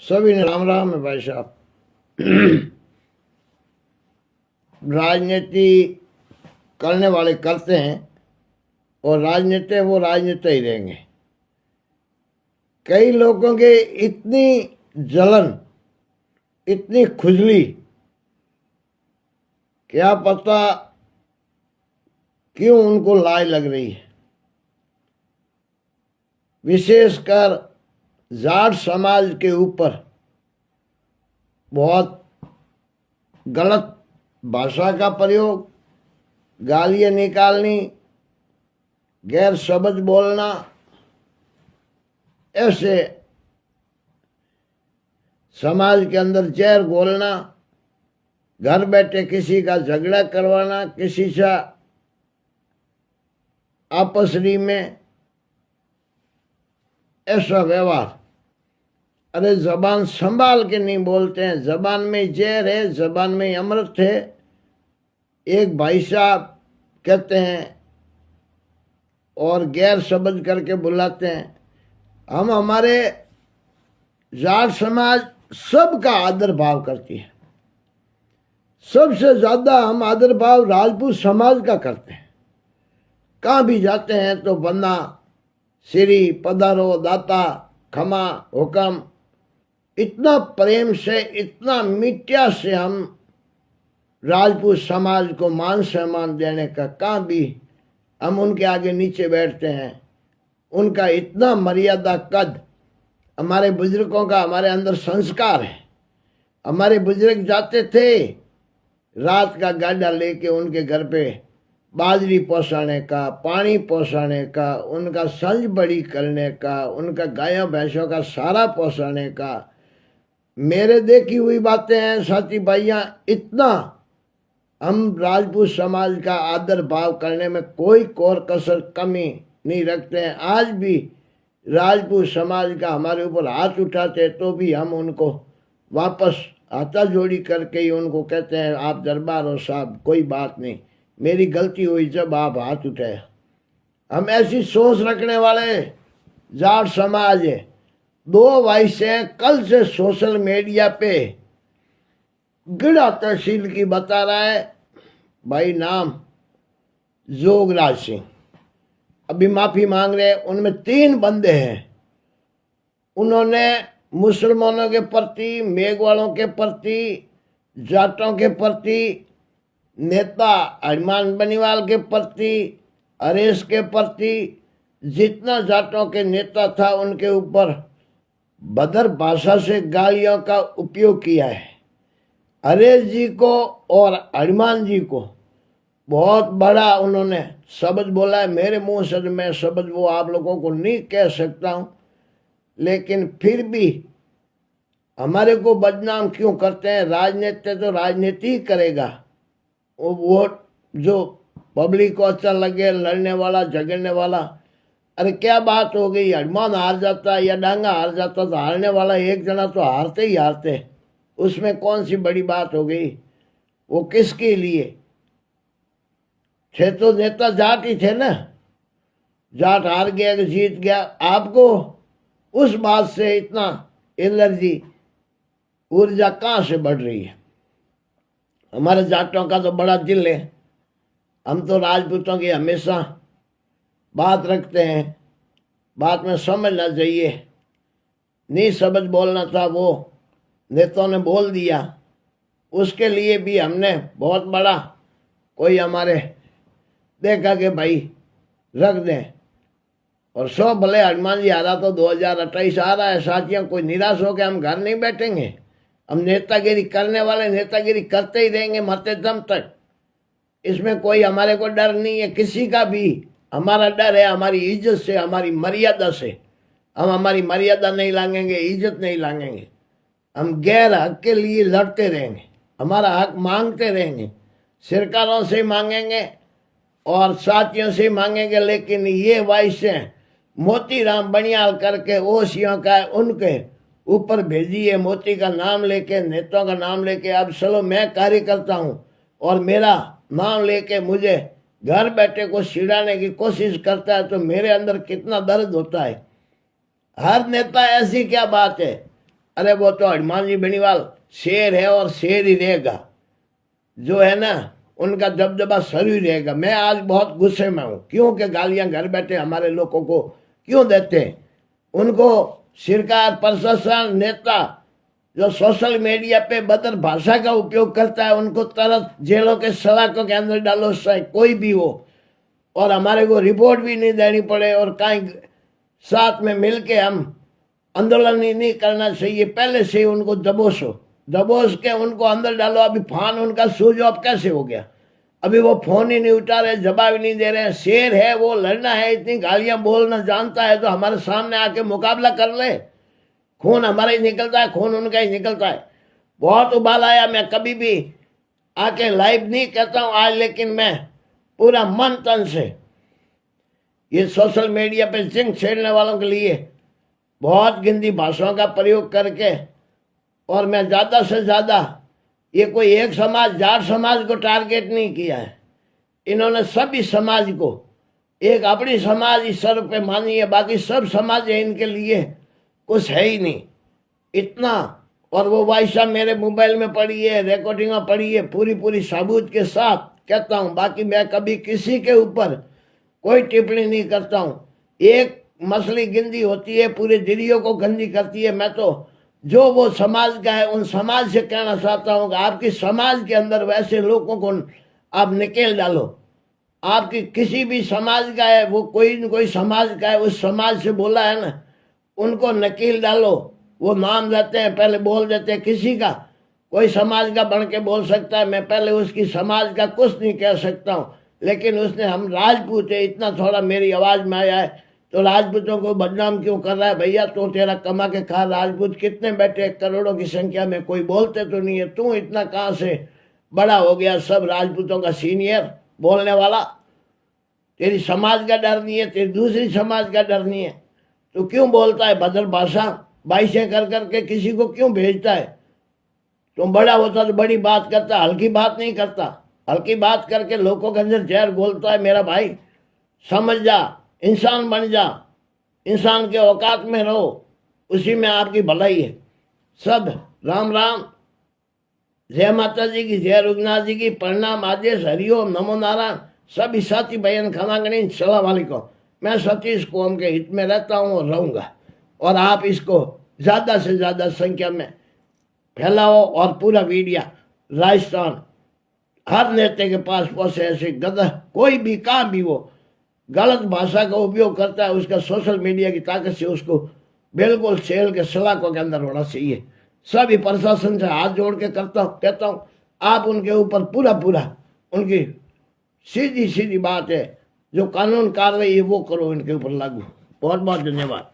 सभी ने राम राम है भाई साहब। राजनीति करने वाले करते हैं और राजनीति वो राजनीति ही रहेंगे। कई लोगों के इतनी जलन, इतनी खुजली, क्या पता क्यों उनको लाज लग रही है। विशेषकर जाट समाज के ऊपर बहुत गलत भाषा का प्रयोग, गालियाँ निकालनी, गैर शब्द बोलना, ऐसे समाज के अंदर जहर घोलना, घर बैठे किसी का झगड़ा करवाना, किसी से आपसरी में ऐसा व्यवहार। अरे जबान संभाल के नहीं बोलते हैं, जबान में जहर है, जबान में अमृत है। एक भाई साहब कहते हैं और गैर शब्द करके बुलाते हैं। हम हमारे जाट समाज सबका आदर भाव करती है। सबसे ज्यादा हम आदर भाव राजपूत समाज का करते हैं। कहाँ भी जाते हैं तो बंदा श्री पधारो दाता खमा हुक्म, इतना प्रेम से, इतना मिट्टिया से हम राजपूत समाज को मान सम्मान देने का, कहाँ भी हम उनके आगे नीचे बैठते हैं। उनका इतना मर्यादा कद, हमारे बुजुर्गों का हमारे अंदर संस्कार है। हमारे बुजुर्ग जाते थे रात का गाड़ा लेके उनके घर पे बाजरी पहुँचाने का, पानी पहुँचाने का, उनका संज बड़ी करने का, उनका गायों भैंसों का सारा पहुँचाने का। मेरे देखी हुई बातें हैं साथी भाइयाँ। इतना हम राजपूत समाज का आदर भाव करने में कोई कोर कसर कमी नहीं रखते हैं। आज भी राजपूत समाज का हमारे ऊपर हाथ उठाते तो भी हम उनको वापस हाथा जोड़ी करके ही उनको कहते हैं, आप दरबार हो साहब, कोई बात नहीं, मेरी गलती हुई जब आप हाथ उठाए। हम ऐसी सोच रखने वाले जाट समाज है। 2 भाई से कल से सोशल मीडिया पे गिड़ा तहसील की बता रहा है भाई, नाम जोगराज सिंह, अभी माफी मांग रहे। उनमें 3 बंदे हैं। उन्होंने मुसलमानों के प्रति, मेघवालों के प्रति, जाटों के प्रति, नेता हनुमान बनीवाल के प्रति, हरेश के प्रति, जितना जाटों के नेता था उनके ऊपर भद्र भाषा से गालियों का उपयोग किया है। हरेश जी को और हनुमान जी को बहुत बड़ा उन्होंने शब्द बोला है। मेरे मुंह से मैं शब्द वो आप लोगों को नहीं कह सकता हूँ, लेकिन फिर भी हमारे को बदनाम क्यों करते हैं। राजनीति तो राजनीति ही करेगा। वो जो पब्लिक को अच्छा लगे, लड़ने वाला, झगड़ने वाला, अरे क्या बात हो गई, हनुमान हार जाता या डांगा हार जाता तो हारने वाला एक जना तो हारते ही हारते, उसमें कौन सी बड़ी बात हो गई। वो किसके लिए थे? तो नेता जाट ही थे ना। जाट हार गया कि जीत गया, आपको उस बात से इतना एलर्जी, ऊर्जा कहाँ से बढ़ रही है। हमारे जाटों का तो बड़ा दिल है। हम तो राजपूतों की हमेशा बात रखते हैं, बात में समझना चाहिए। नहीं शब्द बोलना था वो नेताओं ने बोल दिया, उसके लिए भी हमने बहुत बड़ा कोई हमारे देखा कि भाई रख दें। और सो भले हनुमान जी आ रहा तो 2028 आ रहा है साथियों, कोई निराश हो के हम घर नहीं बैठेंगे। हम नेतागिरी करने वाले नेतागिरी करते ही रहेंगे मरते दम तक। इसमें कोई हमारे को डर नहीं है किसी का भी। हमारा डर है हमारी इज्जत से, हमारी मर्यादा से। हम हमारी मर्यादा नहीं लांघेंगे, इज्जत नहीं लांघेंगे। हम गैर हक के लिए लड़ते रहेंगे, हमारा हक मांगते रहेंगे, सरकारों से मांगेंगे और साथियों से मांगेंगे। लेकिन ये वैसे मोतीराम बनियाल करके ओसियों का उनके ऊपर भेजिए, मोती का नाम लेके, नेताओं का नाम लेके। अब चलो मैं कार्य करता हूँ और मेरा नाम लेके मुझे घर बैठे को छिड़ाने की कोशिश करता है तो मेरे अंदर कितना दर्द होता है। हर नेता ऐसी क्या बात है, अरे वो तो हनुमान जी बेनीवाल शेर है और शेर ही रहेगा, जो है ना उनका दबदबा सर ही रहेगा। मैं आज बहुत गुस्से में हूँ, क्योंकि गालियां घर बैठे हमारे लोगों को क्यों देते हैं। उनको सरकार, प्रशासन, नेता जो सोशल मीडिया पे बदर भाषा का उपयोग करता है, उनको तुरंत जेलों के सलाखों के अंदर डालो, चाहे कोई भी हो, और हमारे को रिपोर्ट भी नहीं देनी पड़े, और कहीं साथ में मिलके हम आंदोलन ही नहीं करना चाहिए। पहले से ही उनको दबोच के उनको अंदर डालो। अभी फोन उनका स्विच ऑफ कैसे हो गया? अभी वो फोन ही नहीं उठा रहे, जवाब ही नहीं दे रहे। शेर है वो, लड़ना है, इतनी गालियां बोलना जानता है तो हमारे सामने आके मुकाबला कर ले। खून हमारा ही निकलता है, खून उनका ही निकलता है। बहुत उबाल आया, मैं कभी भी आके लाइव नहीं कहता हूँ आज, लेकिन मैं पूरा मन तन से ये सोशल मीडिया पे जिंक छेड़ने वालों के लिए बहुत गंदी भाषाओं का प्रयोग करके, और मैं ज़्यादा से ज़्यादा, ये कोई एक समाज, जाट समाज को टारगेट नहीं किया है, इन्होंने सभी समाज को, एक अपनी समाज ही सर पे मानी है, बाकी सब समाज है इनके लिए कुछ है ही नहीं इतना। और वो वाइसा मेरे मोबाइल में पड़ी है, रिकॉर्डिंग पड़ी है, पूरी सबूत के साथ कहता हूँ। बाकी मैं कभी किसी के ऊपर कोई टिप्पणी नहीं करता हूँ। एक मछली गंदी होती है, पूरे दरियो को गंदी करती है। मैं तो जो वो समाज का है उन समाज से कहना चाहता हूँ कि आपकी समाज के अंदर वैसे लोगों को आप निकेल डालो। आपकी किसी भी समाज का है, वो कोई न कोई समाज का है, उस समाज से बोला है ना, उनको नकील डालो। वो नाम देते हैं, पहले बोल देते हैं किसी का, कोई समाज का बन के बोल सकता है, मैं पहले उसकी समाज का कुछ नहीं कह सकता हूँ, लेकिन उसने हम राजपूत है इतना थोड़ा मेरी आवाज़ में आया है तो राजपूतों को बदनाम क्यों कर रहा है? भैया तो तेरा कमा के खा राजपूत कितने बैठे, करोड़ों की संख्या में, कोई बोलते तो नहीं है। तू इतना कहाँ से बड़ा हो गया, सब राजपूतों का सीनियर बोलने वाला? तेरी समाज का डर नहीं है, तेरी दूसरी समाज का डर नहीं है, तो क्यों बोलता है भद्र भाषा? बाइशें कर करके किसी को क्यों भेजता है? तुम बड़ा होता तो बड़ी बात करता, हल्की बात नहीं करता। हल्की बात करके लोगों के अंदर जहर घोलता है। मेरा भाई समझ जा, इंसान बन जा, इंसान के औकात में रहो, उसी में आपकी भलाई है। सब राम राम, जय माता जी की, जय रघुनाथ जी की, प्रणाम, आदेश, हरिओम, नमो नारायण। सभी साथी बहन खनागणी, सलाम वालेकुम। मैं सतीश कौम के हित में रहता हूँ और रहूँगा, और आप इसको ज़्यादा से ज़्यादा संख्या में फैलाओ, और पूरा वीडियो राजस्थान हर नेता के पास पहुँचे। ऐसे गधा कोई भी कहाँ भी वो गलत भाषा का उपयोग करता है, उसका सोशल मीडिया की ताकत से उसको बिल्कुल जेल के सलाखों के अंदर होना चाहिए। सभी प्रशासन से हाथ जोड़ के कहता हूँ आप उनके ऊपर पूरा उनकी सीधी बात है, जो कानून कार्रवाई है वो करो, इनके ऊपर लागू। बहुत बहुत धन्यवाद।